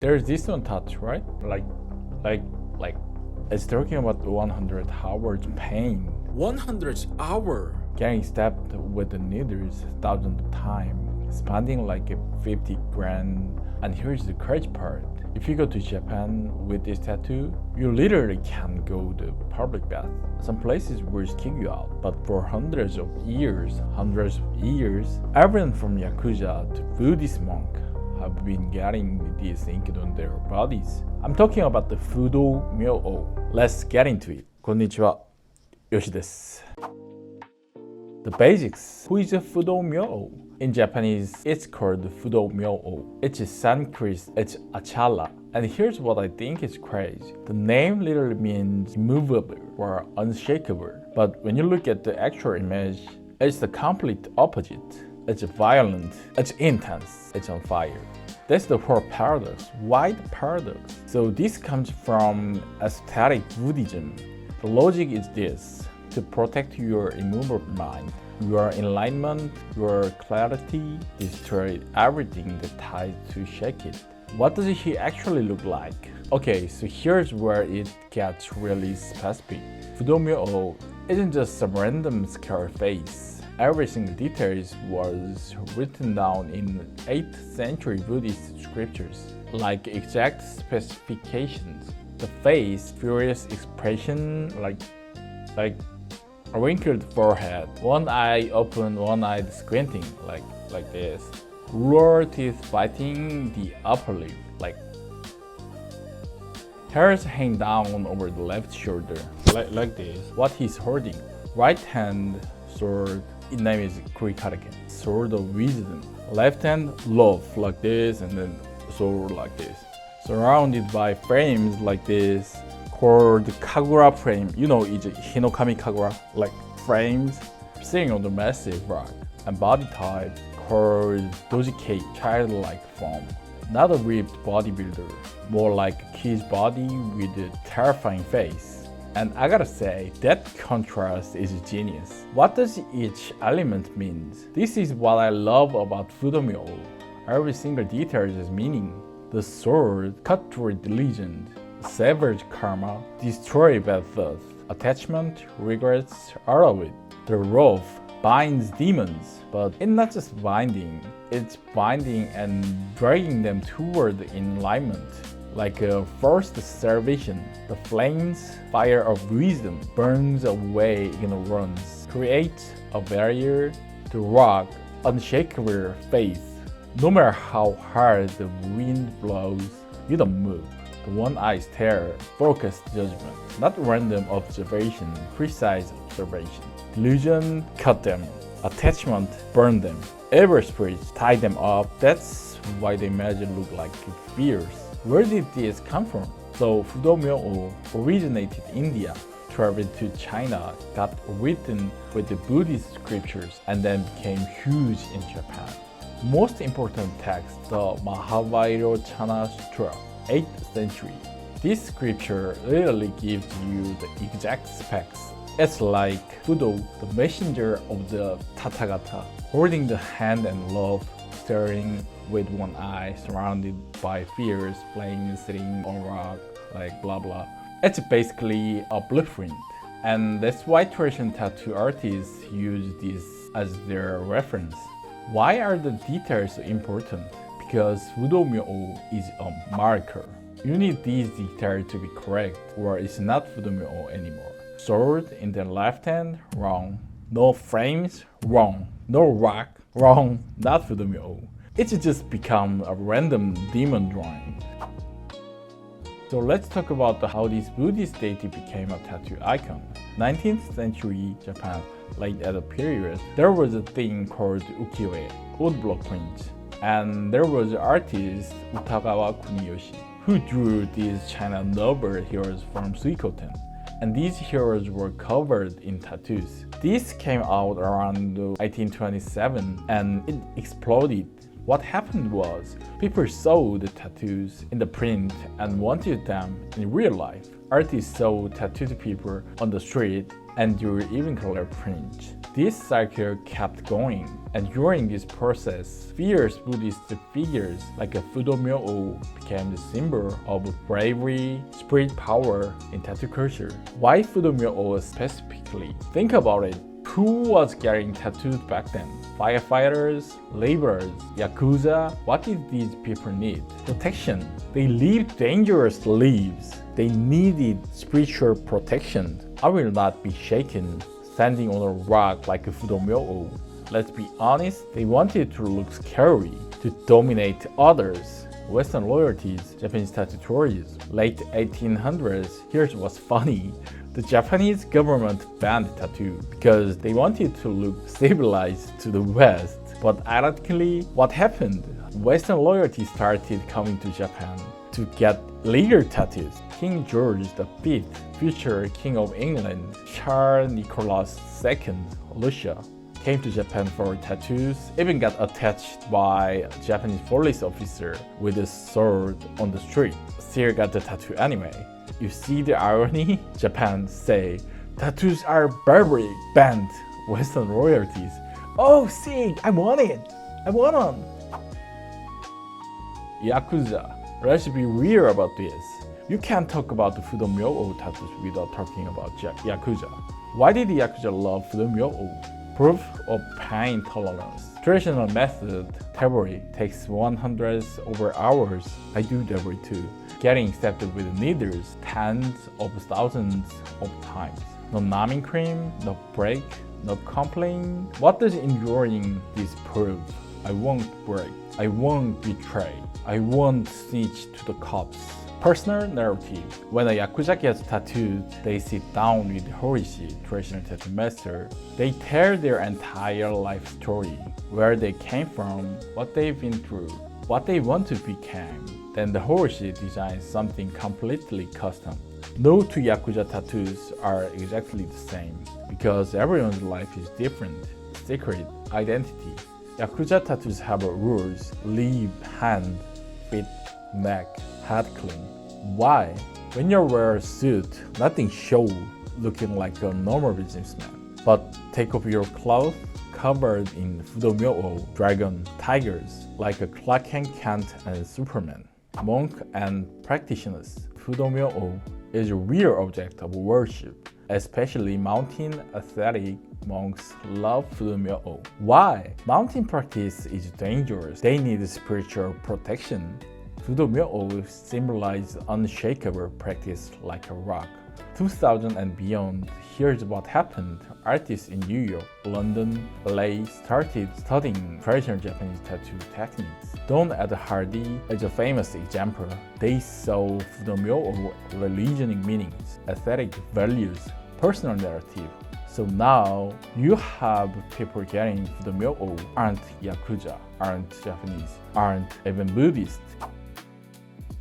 There's this one touch, right? Like, it's talking about 100 hours pain. 100 hour. Getting stabbed with the needles thousands of times, spending like 50 grand. And here's the crazy part. If you go to Japan with this tattoo, you literally can't go to public bath. Some places will kick you out, but for hundreds of years, everyone from Yakuza to Buddhist monk have been getting this ink on their bodies. I'm talking about the Fudo MYOO. Let's get into it. Konnichiwa, Yoshi desu. The basics. Who is a Fudo MYOO? In Japanese, it's called Fudo MYOO. It's Sanskrit, it's Achala. And here's what I think is crazy. The name literally means immovable or unshakable. But when you look at the actual image, it's the complete opposite. It's violent, it's intense, it's on fire. That's the whole paradox. Why the paradox? So this comes from aesthetic Buddhism. The logic is this: to protect your immovable mind, your enlightenment, your clarity, destroy everything that tries to shake it. What does he actually look like? Okay, so here's where it gets really specific. Fudo MYOO isn't just some random scary face. Every single detail was written down in 8th century Buddhist scriptures, like exact specifications. The face, furious expression, like a wrinkled forehead, one eye open, one eye squinting, like this. Lower teeth biting the upper lip, like hairs hang down over the left shoulder, like this. What he's holding, right hand sword. Its name is Kurikaraken, sword of wisdom. Left hand love, like this, and then sword like this. Surrounded by frames like this, called Kagura frame. You know, it's Hinokami Kagura, like frames sitting on the massive rock. And body type called Dojikei, childlike form. Not a ripped bodybuilder, more like a kid's body with a terrifying face. And I gotta say, that contrast is genius. What does each element mean? This is what I love about Fudo MYOO. Every single detail has meaning. The sword cut toward legend, severed karma, destroy bad thoughts, attachment, regrets, all of it. The rope binds demons, but it's not just binding, it's binding and dragging them toward enlightenment. Like a forced salvation, the flames, fire of wisdom burns away ignorance, creates a barrier to rock unshakable faith. No matter how hard the wind blows, you don't move. The one-eye stare, focused judgment, not random observation, precise observation. Delusion, cut them. Attachment, burn them. Evil spirits, tie them up. That's why the imagine look like fears. Where did this come from? So Fudo MYOO originated in India, traveled to China, got written with the Buddhist scriptures, and then became huge in Japan. Most important text, the Mahavairochana Sutra, 8th century. This scripture literally gives you the exact specs. It's like Fudo, the messenger of the Tathagata, holding the hand and love, staring with one eye, surrounded by fears, playing, sitting on rock, like blah blah. It's basically a blueprint. And that's why traditional tattoo artists use this as their reference. Why are the details so important? Because Fudo MYOO is a marker. You need these details to be correct, or it's not Fudo MYOO anymore. Sword in the left hand, wrong. No frames, wrong. No rock, wrong. Not Fudo MYOO. It's just become a random demon drawing. So let's talk about how this Buddhist deity became a tattoo icon. 19th century Japan, like at a period, there was a thing called ukiyo-e, woodblock print. And there was an artist, Utagawa Kuniyoshi, who drew these China noble heroes from Suikoden. And these heroes were covered in tattoos. This came out around 1827 and it exploded. What happened was, people saw the tattoos in the print and wanted them in real life. Artists saw tattooed people on the street and drew even color print. This cycle kept going. And during this process, fierce Buddhist figures like a Fudo MYOO became the symbol of bravery, spirit power in tattoo culture. Why Fudo MYOO specifically? Think about it. Who was getting tattooed back then? Firefighters, laborers, yakuza. What did these people need? Protection. They lived dangerous lives. They needed spiritual protection. I will not be shaken standing on a rock like a Fudo MYOO. Let's be honest, they wanted to look scary, to dominate others. Western loyalties, Japanese tattoo tourists. Late 1800s, here's what's funny. The Japanese government banned tattoo because they wanted to look civilized to the West. But ironically, what happened? Western loyalty started coming to Japan to get legal tattoos. King George V, future King of England, Charles Nicholas II, Russia, came to Japan for tattoos, even got attached by a Japanese police officer with a sword on the street. Still got the tattoo anyway. You see the irony? Japan say, tattoos are barbaric, banned Western royalties. Oh, sick, I want it. I want one. Yakuza. Let's be real about this. You can't talk about the Fudo MYOO tattoos without talking about Yakuza. Why did the Yakuza love Fudo MYOO? Proof of pain tolerance. Traditional method, Tebori, takes 100 over hours. I do Tebori too. Getting accepted with needles tens of thousands of times. No numbing cream, no break, no complaint. What does enduring this prove? I won't break. I won't betray. I won't snitch to the cops. Personal narrative. When a Yakuza gets tattooed, they sit down with Horishi, traditional tattoo master. They tell their entire life story, where they came from, what they've been through, what they want to become. Then the Horishi designs something completely custom. No two Yakuza tattoos are exactly the same, because everyone's life is different. Secret, identity. Yakuza tattoos have rules: lip, hand, feet, neck, head clean. Why? When you wear a suit, nothing shows, looking like a normal businessman. But take off your clothes, covered in Fudo MYOO, dragon, tigers, like a Clark Kent and Superman. Monk and practitioners. Fudo MYOO is a real object of worship. Especially mountain aesthetic monks love Fudo MYOO. Why? Mountain practice is dangerous. They need spiritual protection. Fudo MYOO symbolizes unshakable practice like a rock. 2000 and beyond, here's what happened. Artists in New York, London, LA started studying traditional Japanese tattoo techniques. Don Ed Hardy is a famous example. They saw Fudo MYOO religioning meanings, aesthetic values, personal narrative. So now you have people getting Fudo MYOO aren't Yakuza, aren't Japanese, aren't even Buddhist.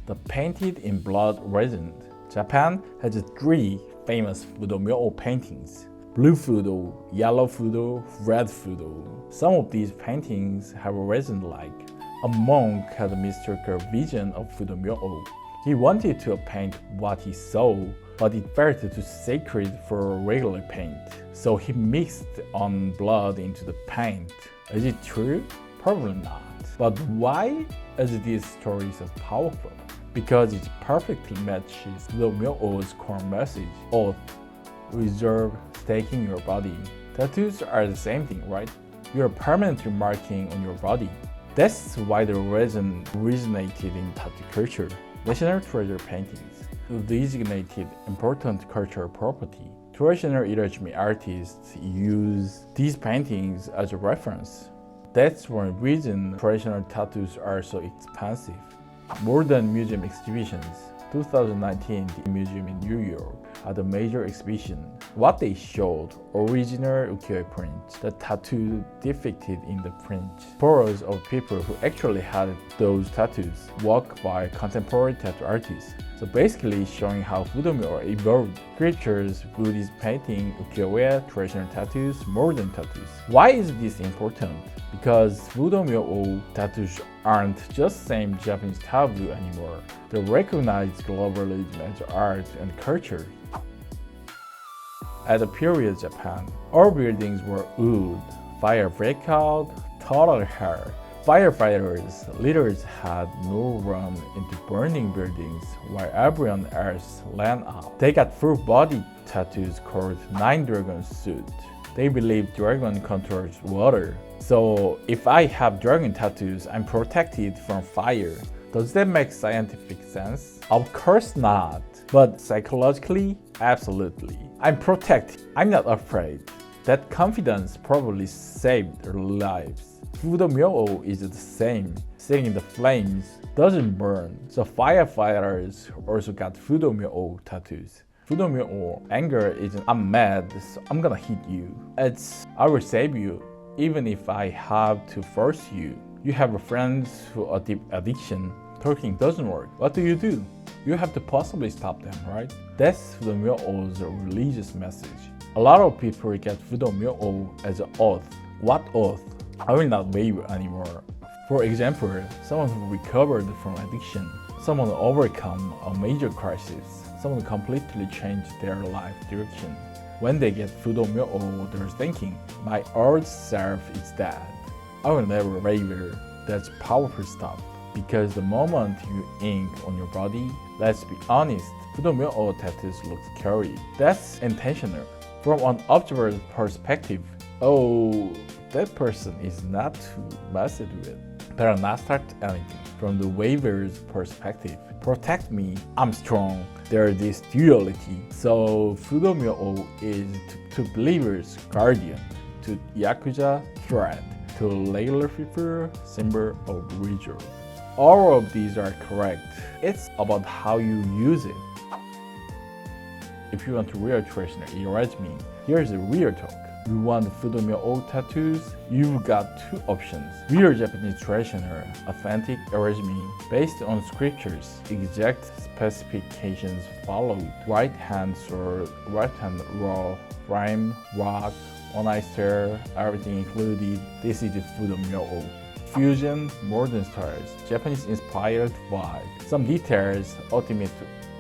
The painted in blood resin. Japan has 3 famous Fudo MYOO paintings: blue Fudo, yellow Fudo, red Fudo. Some of these paintings have a resin-like. A monk had a mystical vision of Fudo MYOO. He wanted to paint what he saw, but it felt too sacred for regular paint. So he mixed on blood into the paint. Is it true? Probably not. But why is this story so powerful? Because it perfectly matches Fudo MYOO's core message: oath, reserve, staking your body. Tattoos are the same thing, right? You are permanently marking on your body. That's why the resin originated in tattoo culture. National treasure paintings, designated important cultural property. Traditional Irajime artists use these paintings as a reference. That's one reason traditional tattoos are so expensive. More than museum exhibitions. 2019, the museum in New York had a major exhibition. What they showed, original ukiyo-e print, the tattoo depicted in the print. Photos of people who actually had those tattoos, work by contemporary tattoo artists. So basically showing how Fudo MYOO evolved. Sculptures, Buddhist painting, ukiyo-e, traditional tattoos, modern tattoos. Why is this important? Because Fudo MYOO tattoos aren't just same Japanese taboo anymore. They recognize globalism as art and culture. At the period Japan, all buildings were wood. Fire breakout, total hell. Firefighters' leaders had no run into burning buildings while everyone else ran out. They got full body tattoos called Nine Dragon suit. They believe dragon controls water. So if I have dragon tattoos, I'm protected from fire. Does that make scientific sense? Of course not. But psychologically, absolutely. I'm protected. I'm not afraid. That confidence probably saved their lives. Fudo MYOO is the same. Sitting in the flames doesn't burn. So firefighters also got Fudo MYOO tattoos. Fudo MYOO anger isn't I'm mad, so I'm gonna hit you. It's I will save you even if I have to force you. You have friends who are deep addiction. Talking doesn't work. What do? You have to possibly stop them, right? That's Fudo MYOO's religious message. A lot of people get Fudo MYOO as an oath. What oath? I will not wave anymore. For example, someone who recovered from addiction, someone who overcome a major crisis, someone who completely changed their life direction. When they get Fudo MYOO, they're thinking, my old self is dead. I will never waver. That's powerful stuff. Because the moment you ink on your body, let's be honest, Fudo MYOO tattoos look scary. That's intentional. From an observer's perspective, oh, that person is not to mess it with. Better not start anything. From the waver's perspective, protect me, I'm strong. There's this duality. So Fudo MYOO is to believers guardian, to Yakuza threat, to regular people symbol of ritual. All of these are correct. It's about how you use it. If you want to real traditional erase me, here's a real talk. You want Fudo MYOO tattoos? You've got two options. Real Japanese traditional, authentic origami based on scriptures, exact specifications followed. Right hand sword, right hand raw, rhyme, rock, one eye stare, everything included. This is the Fudo MYOO. Fusion, modern styles, Japanese inspired vibe. Some details, ultimate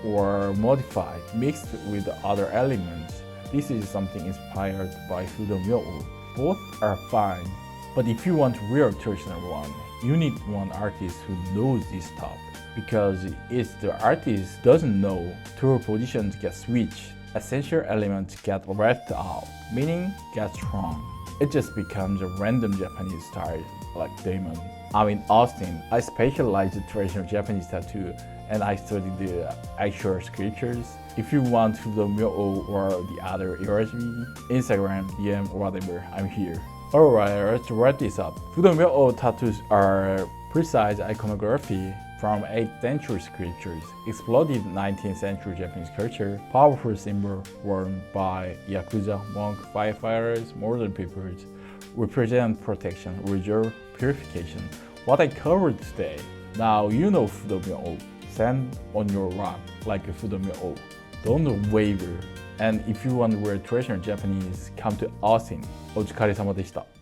or modified, mixed with other elements. This is something inspired by Fudo MYOO. Both are fine, but if you want real traditional one, you need one artist who knows this stuff. Because if the artist doesn't know, tool positions get switched, essential elements get left out, meaning get wrong. It just becomes a random Japanese style like Damon. I'm in Austin. I specialize in traditional Japanese tattoo and I study the actual scriptures. If you want Fudo MYOO or the other erasmi, Instagram, DM, whatever, I'm here. Alright, let's wrap this up. Fudo MYOO tattoos are precise iconography from 8th century scriptures, exploded 19th century Japanese culture, powerful symbol worn by Yakuza, monk, firefighters, modern peoples, represent protection, reserve, purification. What I covered today. Now you know Fudo MYOO. Stand on your rock like a Fudo MYOO. Don't waver. And if you want to wear traditional Japanese, come to Austin. お疲れ様でした。